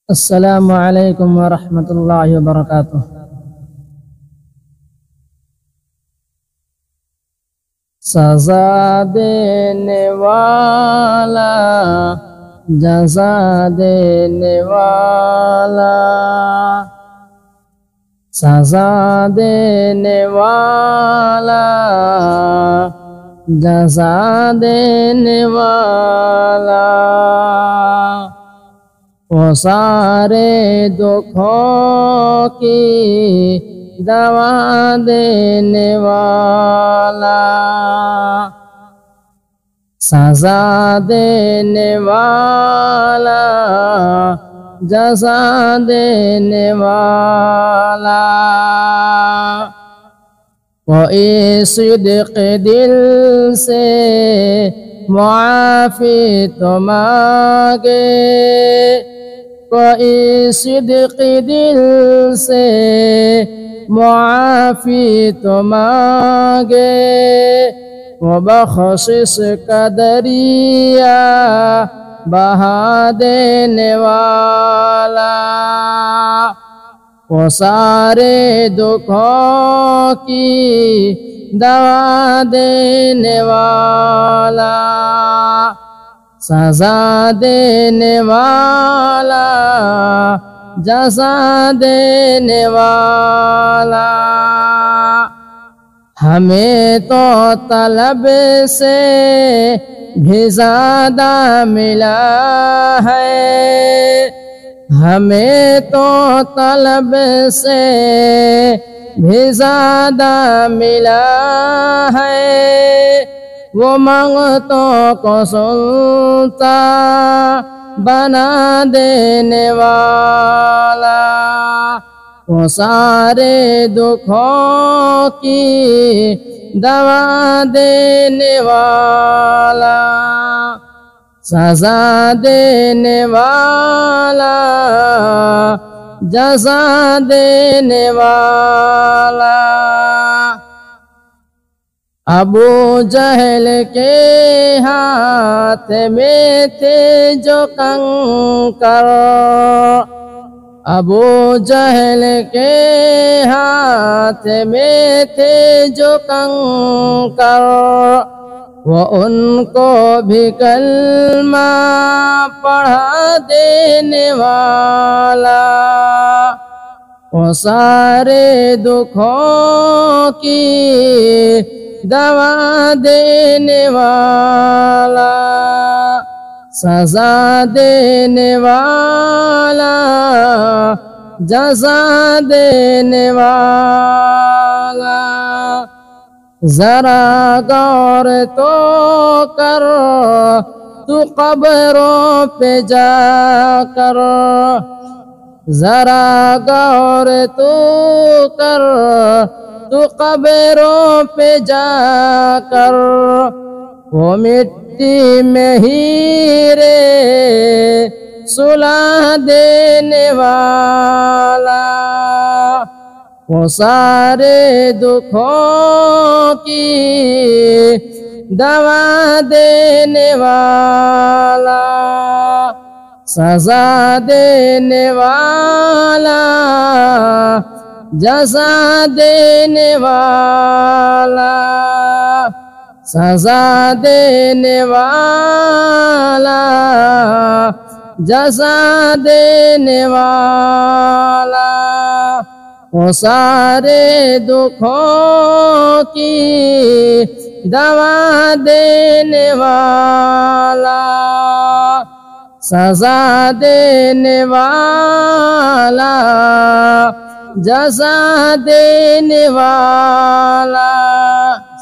अस्सलामु अलैकुम वरहमतुल्लाहि वबरकातुह। सजा देने वाला, जज़ा देने वाला, सजा देने वाला, जज़ा देने वाला, वो सारे दुखों की दवा देने वाला, सजा देने वाला, जज़ा देने वाला। कोई सिद्क़ दिल से मुआफ़ी तो मांगे, कोई सिद्क़ दिल से मुआफ़ी तो मांगे, वो बख़्शिश का दरिया बहा देने वाला, वो सारे दुखों की दवा देने वाला, सजा देने वाला, जज़ा देने वाला। हमें तो तलब से भी ज़्यादा मिला है, हमें तो तलब से भी ज़्यादा मिला है, वो मांगतों को सुनता बना देने वाला, वो सारे दुखों की दवा देने वाला, सजा देने वाला, जज़ा देने वाला। अबू जहल के हाथ में थे जो कंकर, अबू जहल के हाथ में थे जो कंकर, वो उनको भी कलमा पढ़ा देने वाला, वो सारे दुखों की दवा देने वाला, सजा देने वाला, जज़ा देने वाला। जरा गौर तो कर तू कब्रों पे जाकर, जरा गौर तो कर तू कब्रों पे जाकर, वो मिट्टी में हीरे सुला देने वाला, वो सारे दुखों की दवा देने वाला, सजा देने वाला, जज़ा देने वाला, सजा देने वाला, जज़ा देने वाला, वो सारे दुखों की दवा देने वाला, सजा देने वाला, जज़ा देने वाला।